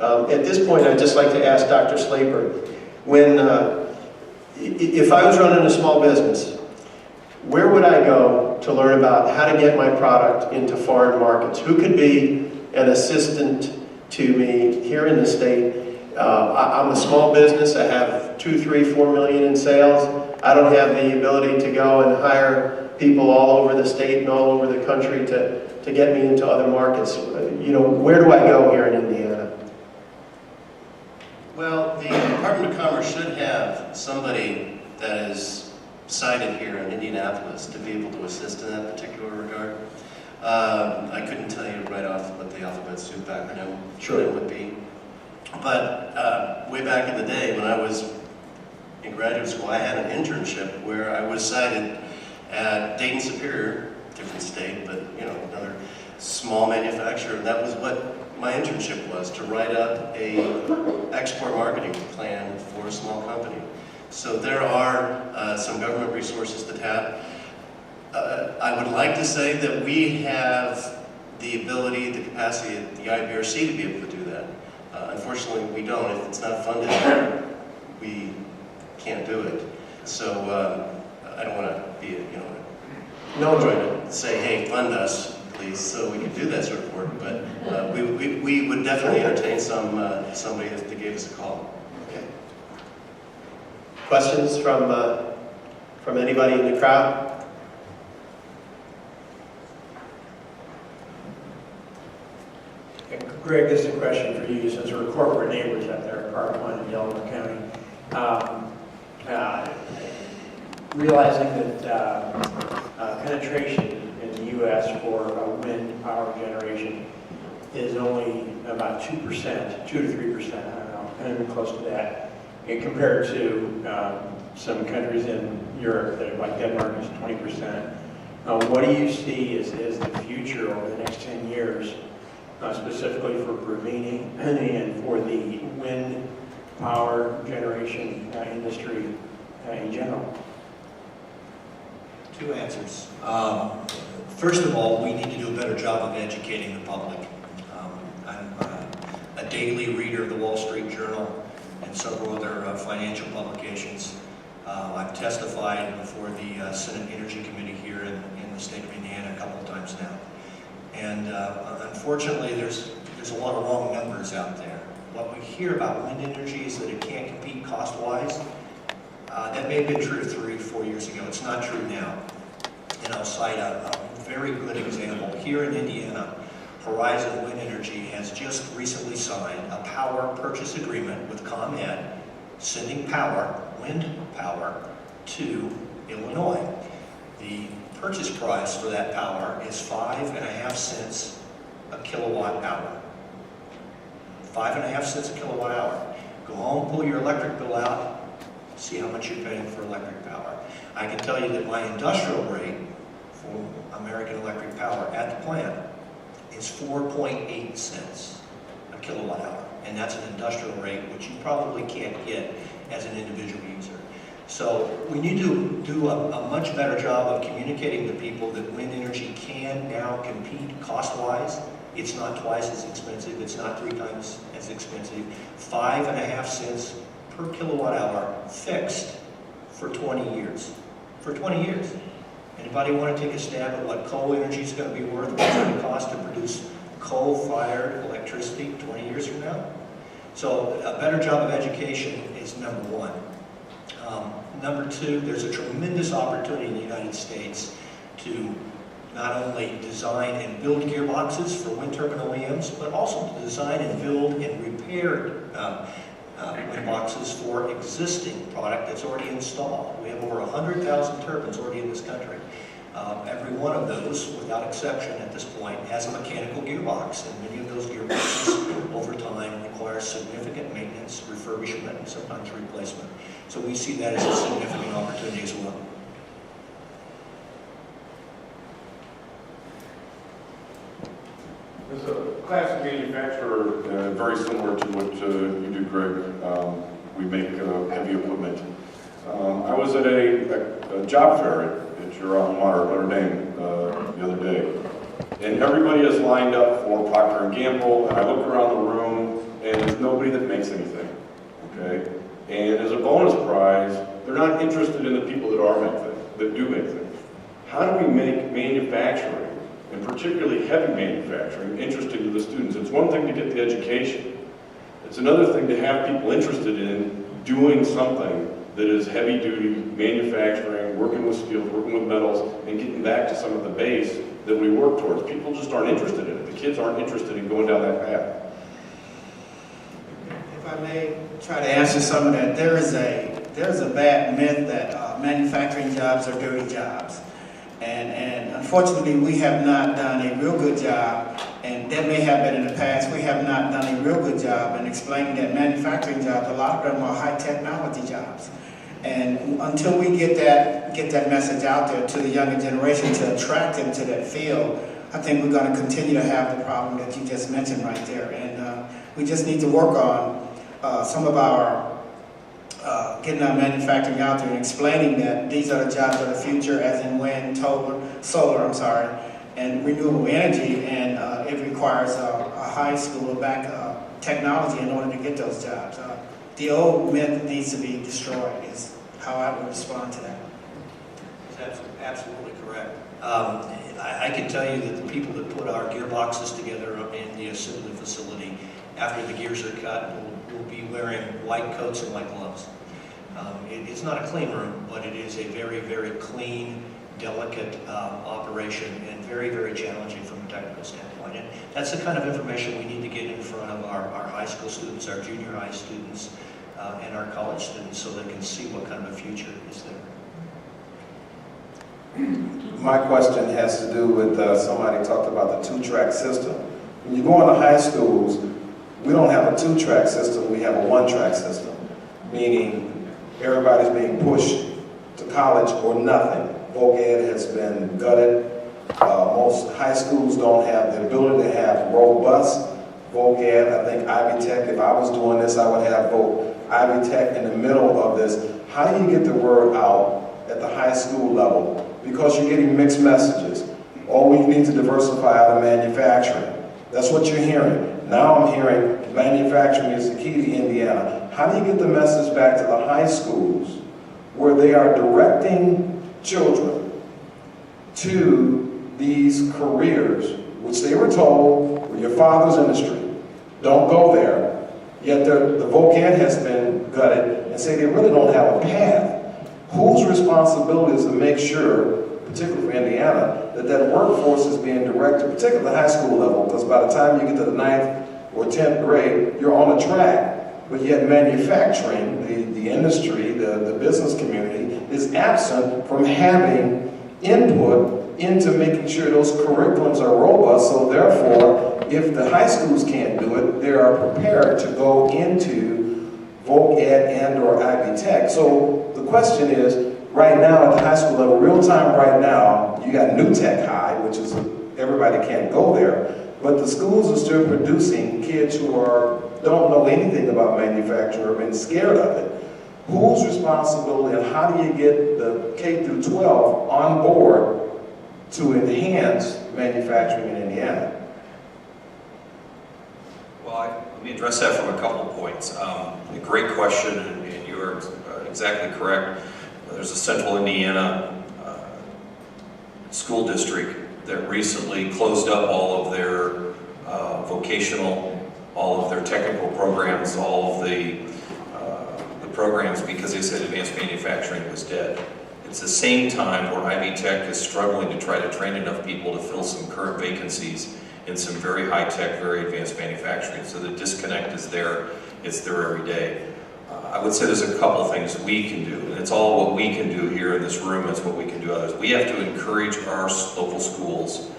At this point, I'd just like to ask Dr. Slaper, if I was running a small business, where would I go to learn about how to get my product into foreign markets? Who could be an assistant to me here in the state? I'm a small business. I have 2, 3, 4 million in sales. I don't have the ability to go and hire people all over the state and all over the country to get me into other markets. Where do I go here in Indiana? Well, the Department of Commerce should have somebody that is cited here in Indianapolis to be able to assist in that particular regard. I couldn't tell you right off what the alphabet soup acronym would be. But way back in the day when I was in graduate school, I had an internship where I was cited at Dayton Superior, different state, but another small manufacturer. And that was what my internship was, to write up a export marketing plan for a small company. So there are some government resources to tap. I would like to say that we have the ability, the capacity at the IBRC to be able to do that. Unfortunately, we don't. If it's not funded, we can't do it. So I don't want to be, trying to say, hey, fund us, please, so we can do that sort of work. But we would definitely entertain somebody if they gave us a call. Okay. Questions from anybody in the crowd? Greg, this is a question for you, since we're corporate neighbors up there in Part 1 in Delaware County. Realizing that penetration in the U.S. for wind power generation is only about 2%, 2 to 3%, I don't know, kind of close to that, and compared to some countries in Europe that, like Denmark, is 20%. What do you see as the future over the next 10 years? Specifically for Bravini and for the wind power generation industry in general? Two answers. First of all, we need to do a better job of educating the public. I'm a daily reader of the Wall Street Journal and several other financial publications. I've testified before the Senate Energy Committee here in the state of Indiana a couple of times now. And unfortunately, there's a lot of wrong numbers out there. What we hear about wind energy is that it can't compete cost-wise. That may have been true 3 or 4 years ago. It's not true now. And I'll cite a very good example. Here in Indiana, Horizon Wind Energy has just recently signed a power purchase agreement with ComEd, sending wind power, to Illinois. The purchase price for that power is 5.5 cents a kilowatt hour. 5.5 cents a kilowatt hour. Go home, pull your electric bill out, see how much you're paying for electric power. I can tell you that my industrial rate for American Electric Power at the plant is 4.8 cents a kilowatt hour. And that's an industrial rate, which you probably can't get as an individual user. So we need to do a much better job of communicating to people that wind energy can now compete cost-wise. It's not twice as expensive. It's not 3 times as expensive. 5.5 cents per kilowatt hour fixed for 20 years. For 20 years. Anybody want to take a stab at what coal energy is going to be worth? What's it going to cost to produce coal-fired electricity 20 years from now? So a better job of education is number one. Number two, there's a tremendous opportunity in the United States to not only design and build gearboxes for wind turbine OEMs, but also to design and build and repair wind boxes for existing product that's already installed. We have over 100,000 turbines already in this country. Every one of those, without exception at this point, has a mechanical gearbox, and many of those gearboxes over time require significant maintenance, refurbishment, and sometimes replacement. So we see that as a significant opportunity as well. As a classic manufacturer, very similar to what you do, Greg, we make heavy equipment. I was at a job fair at your alma mater, Notre Dame, the other day, and everybody is lined up for Procter & Gamble, and I look around the room, and nobody that makes anything, okay? And as a bonus prize, they're not interested in the people that do make things. How do we make manufacturing, and particularly heavy manufacturing, interesting to the students? It's one thing to get the education. It's another thing to have people interested in doing something that is heavy-duty manufacturing, working with steel, working with metals, and getting back to some of the base that we work towards. People just aren't interested in it. The kids aren't interested in going down that path. If I may try to answer some of that, there's a bad myth that manufacturing jobs are dirty jobs. And unfortunately, we have not done a real good job, and that may have been in the past, we have not done a real good job in explaining that manufacturing jobs, a lot of them are high technology jobs. And until we get that message out there to the younger generation to attract them to that field, I think we're going to continue to have the problem that you just mentioned right there. And we just need to work on some of our getting our manufacturing out there and explaining that these are the jobs of the future, as in wind, solar, and renewable energy, and it requires a high school back technology in order to get those jobs. The old myth needs to be destroyed is how I would respond to that. That's absolutely correct. I can tell you that the people that put our gearboxes together in the assembly facility, after the gears are cut, will be wearing white coats and white gloves. It's not a clean room, but it is a very, very clean, delicate operation, and very, very challenging from a technical standpoint. And that's the kind of information we need to get in front of our high school students, our junior high students, and our college students, so they can see what kind of a future is there. My question has to do with somebody talked about the two-track system. When you go into high schools, we don't have a two-track system, we have a one-track system, meaning everybody's being pushed to college or nothing. Voc Ed has been gutted. Most high schools don't have the ability to have robust Voc Ed. I think Ivy Tech, if I was doing this, I would have Ivy Tech in the middle of this. How do you get the word out at the high school level? Because you're getting mixed messages. Oh, we need to diversify out of manufacturing. That's what you're hearing. Now I'm hearing manufacturing is the key to Indiana. How do you get the message back to the high schools where they are directing children to these careers, which they were told were your father's industry? Don't go there. Yet the Voc Ed has been gutted and say they really don't have a path. Whose responsibility is to make sure, particularly for Indiana, that workforce is being directed, particularly at the high school level, because by the time you get to the 9th or 10th grade, you're on a track. But yet manufacturing, the industry, the business community, is absent from having input into making sure those curriculums are robust. So therefore, if the high schools can't do it, they are prepared to go into Voc Ed and or Ivy Tech. So the question is, right now at the high school level, real time right now, you got New Tech High, which is everybody can't go there, but the schools are still producing kids who don't know anything about manufacturing or been scared of it. Whose responsibility and how do you get the K through 12 on board to enhance manufacturing in Indiana? Well, let me address that from a couple of points. A great question, and you're exactly correct. There's a Central Indiana school district that recently closed up all of their vocational, all of their technical programs, all of the programs because they said advanced manufacturing was dead. It's the same time where Ivy Tech is struggling to try to train enough people to fill some current vacancies in some very high-tech, very advanced manufacturing. So the disconnect is there. It's there every day. I would say there's a couple things we can do, and it's all what we can do here in this room. It's what we can do others. We have to encourage our local schools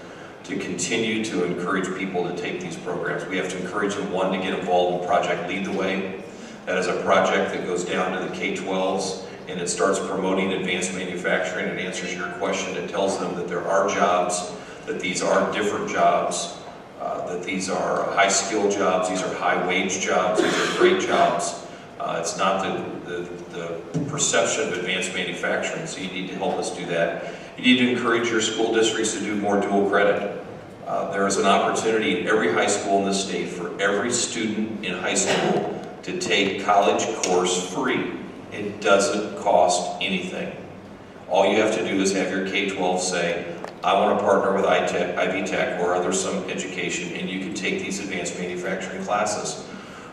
to continue to encourage people to take these programs. We have to encourage them, one, to get involved in Project Lead the Way. That is a project that goes down to the K-12s, and it starts promoting advanced manufacturing. It answers your question. It tells them that there are jobs, that these are different jobs, that these are high-skill jobs, these are high-wage jobs, these are great jobs. It's not the perception of advanced manufacturing, so you need to help us do that. You need to encourage your school districts to do more dual credit. There is an opportunity in every high school in the state for every student in high school to take college course free. It doesn't cost anything. All you have to do is have your K-12 say, I want to partner with Ivy Tech or other some education, and you can take these advanced manufacturing classes.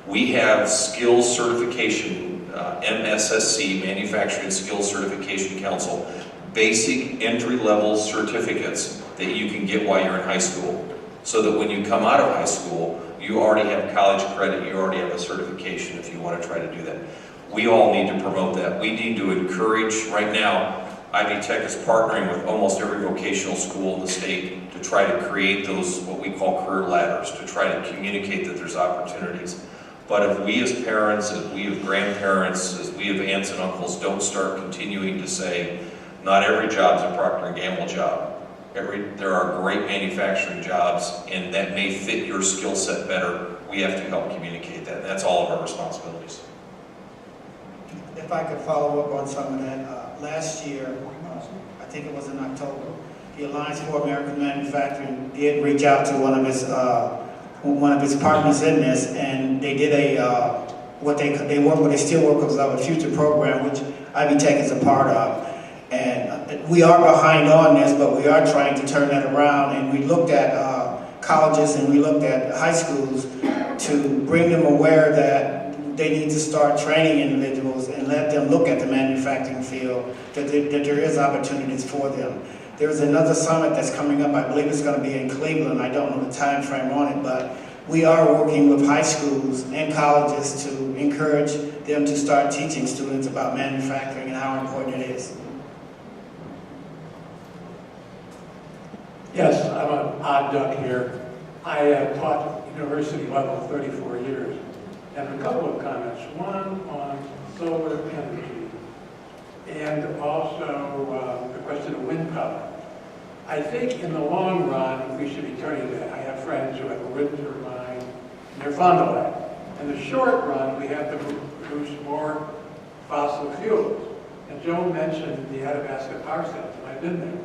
We have skills certification, MSSC, Manufacturing Skills Certification Council, basic entry-level certificates that you can get while you're in high school. So that when you come out of high school, you already have college credit, you already have a certification if you want to try to do that. We all need to promote that. We need to encourage, right now, Ivy Tech is partnering with almost every vocational school in the state to try to create those, what we call career ladders, to try to communicate that there's opportunities. But if we as parents, as we as grandparents, as we as aunts and uncles don't start continuing to say, not every job's a Procter & Gamble job. There are great manufacturing jobs, and that may fit your skill set better. We have to help communicate that. That's all of our responsibilities. If I could follow up on some of that, last year, I think it was in October, the Alliance for American Manufacturing did reach out to one of his partners in this, and they did they still work with a future program, which Ivy Tech is a part of. And we are behind on this, but we are trying to turn that around. And we looked at colleges and we looked at high schools to bring them aware that they need to start training individuals and let them look at the manufacturing field, that there is opportunities for them. There's another summit that's coming up. I believe it's going to be in Cleveland. I don't know the time frame on it, but we are working with high schools and colleges to encourage them to start teaching students about manufacturing and how important it is. Yes, I'm an odd duck here. I taught university level 34 years. And a couple of comments. One on solar energy and also the question of wind power. I think in the long run, we should be turning to that. I have friends who have a wind turbine, and they're fond of that. In the short run, we have to produce more fossil fuels. And Joe mentioned the Athabasca Power Center. I've been there.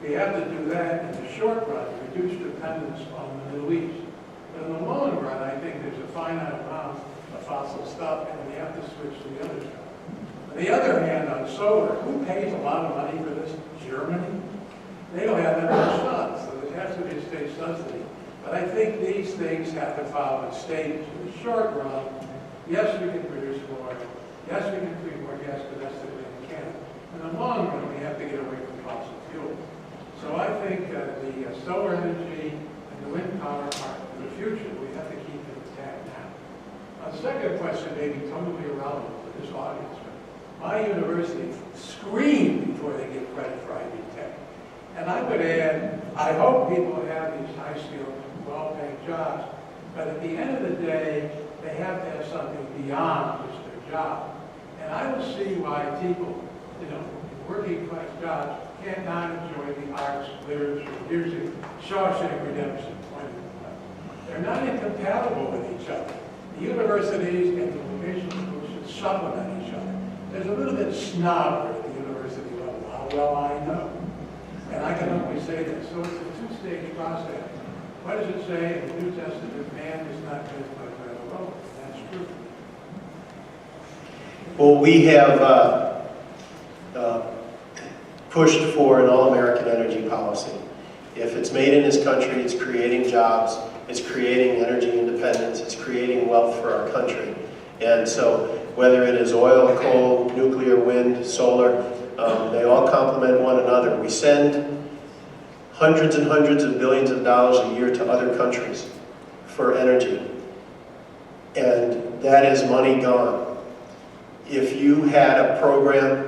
We have to do that in the short run, reduce dependence on the Middle East. But in the long run, I think there's a finite amount of fossil stuff, and we have to switch to the other stuff. On the other hand, on solar, who pays a lot of money for this? Germany? They don't have that much funds, so there has to be a state subsidy. But I think these things have to follow in stages. In the short run, yes, we can produce more. Yes, we can create more gas domestically in Canada. In the long run, we have to get away from fossil fuels. So I think the solar energy and the wind power are for the future. We have to keep it intact now. The second question may be totally irrelevant to this audience, but my university screamed before they give credit for Ivy Tech. And I would add, I hope people have these high-skilled, well-paid jobs, but at the end of the day, they have to have something beyond just their job. And I don't see why people, working-class jobs cannot enjoy the arts, literature, music, Shawshank Redemption. They're not incompatible with each other. The universities and the vocational schools should supplement each other. There's a little bit of snobbery at the university level. How well I know. And I can only say this. So it's a two-stage process. What does it say in the New Testament? Man is not judged by bread alone. That's true. Well, we have pushed for an all-American energy policy. If it's made in this country, it's creating jobs, it's creating energy independence, it's creating wealth for our country. And so whether it is oil, coal, nuclear, wind, solar, they all complement one another. We send hundreds and hundreds of billions of dollars a year to other countries for energy. And that is money gone. If you had a program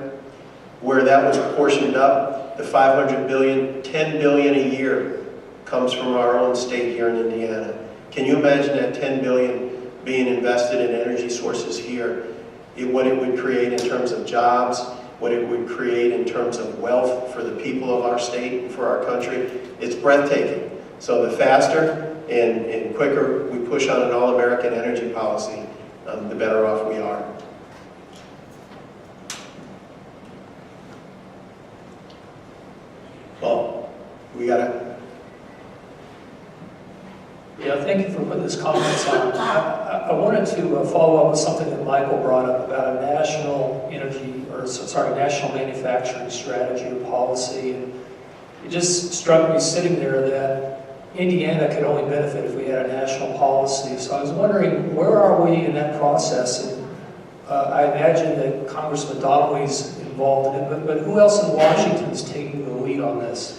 where that was portioned up, the $500 billion, $10 billion a year comes from our own state here in Indiana. Can you imagine that $10 billion being invested in energy sources here, what it would create in terms of jobs, what it would create in terms of wealth for the people of our state and for our country? It's breathtaking. So the faster and quicker we push on an all-American energy policy, the better off we are. Well, we gotta thank you for putting this conference on. I wanted to follow up with something that Michael brought up about a national national manufacturing strategy or policy. And it just struck me sitting there that Indiana could only benefit if we had a national policy. So I was wondering, where are we in that process? And I imagine that Congressman Donnelly is involved in it, but who else in Washington is taking the lead on this?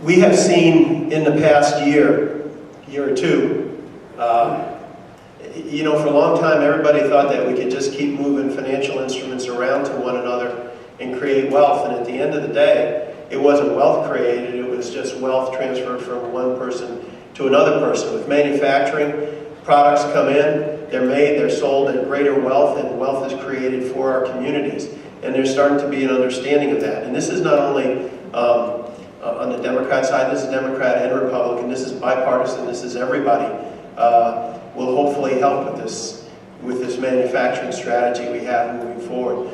We have seen in the past year or two, for a long time everybody thought that we could just keep moving financial instruments around to one another and create wealth. And at the end of the day, it wasn't wealth created, it was just wealth transferred from one person to another person. With manufacturing, products come in, they're made, they're sold at greater wealth, and wealth is created for our communities. And there's starting to be an understanding of that. And this is not only on the Democrat side, this is Democrat and Republican, this is bipartisan, this is everybody will hopefully help with this manufacturing strategy we have moving forward.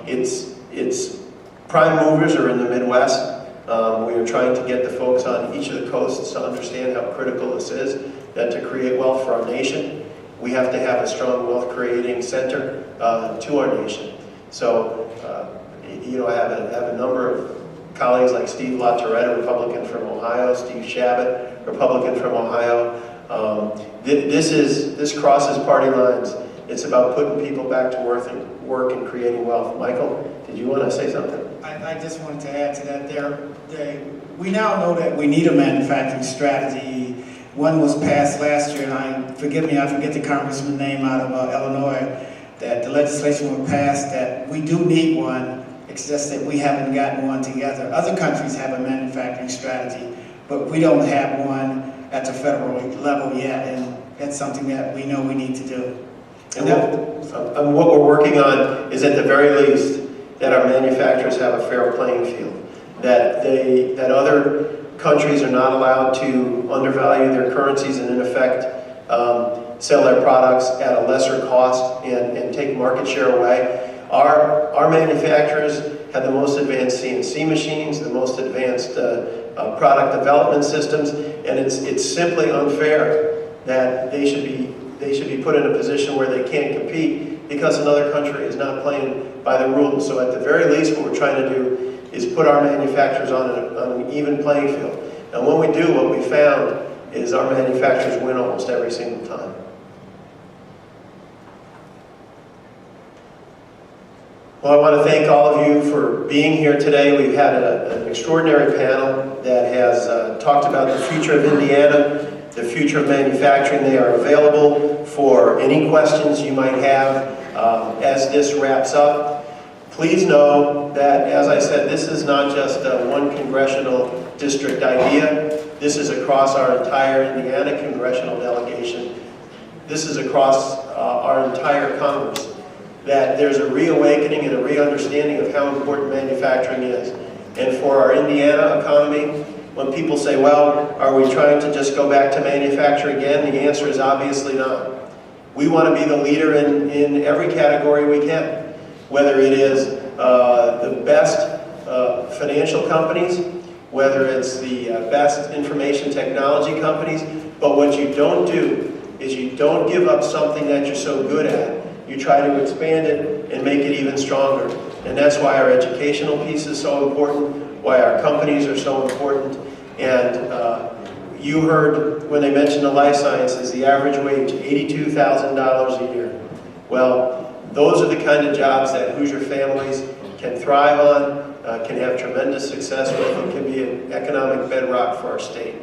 It's prime movers are in the Midwest. We are trying to get the folks on each of the coasts to understand how critical this is, that to create wealth for our nation, we have to have a strong wealth creating center to our nation. So, I have a number of colleagues like Steve LaToretta, Republican from Ohio, Steve Shabbat, Republican from Ohio. This crosses party lines. It's about putting people back to work and creating wealth. Michael, did you want to say something? I just wanted to add to that. We now know that we need a manufacturing strategy. One was passed last year, and I forget the congressman's name out of Illinois, that the legislation was passed that we do need one. It's just that we haven't gotten one together. Other countries have a manufacturing strategy, but we don't have one at the federal level yet, and that's something that we know we need to do. And what we're working on is, at the very least, that our manufacturers have a fair playing field, that other countries are not allowed to undervalue their currencies and, in effect, sell their products at a lesser cost and take market share away. Our manufacturers have the most advanced CNC machines, the most advanced product development systems, and it's simply unfair that they should be put in a position where they can't compete because another country is not playing by the rules. So at the very least, what we're trying to do is put our manufacturers on an even playing field. And when we do, what we found is our manufacturers win almost every single time. Well, I want to thank all of you for being here today. We've had an extraordinary panel that has talked about the future of Indiana, the future of manufacturing. They are available for any questions you might have as this wraps up. Please know that, as I said, this is not just one congressional district idea. This is across our entire Indiana congressional delegation. This is across our entire Congress. That there's a reawakening and a re-understanding of how important manufacturing is. And for our Indiana economy, when people say, well, are we trying to just go back to manufacture again? The answer is obviously not. We want to be the leader in every category we can, whether it is the best financial companies, whether it's the best information technology companies, but what you don't do is you don't give up something that you're so good at. You try to expand it and make it even stronger. And that's why our educational piece is so important, why our companies are so important. And you heard when they mentioned the life sciences, the average wage, $82,000 a year. Well, those are the kind of jobs that Hoosier families can thrive on, can have tremendous success with, and can be an economic bedrock for our state.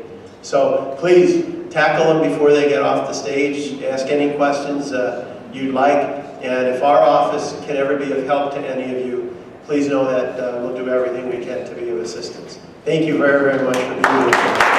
So please tackle them before they get off the stage. Ask any questions you'd like. And if our office can ever be of help to any of you, please know that we'll do everything we can to be of assistance. Thank you very, very much for being here.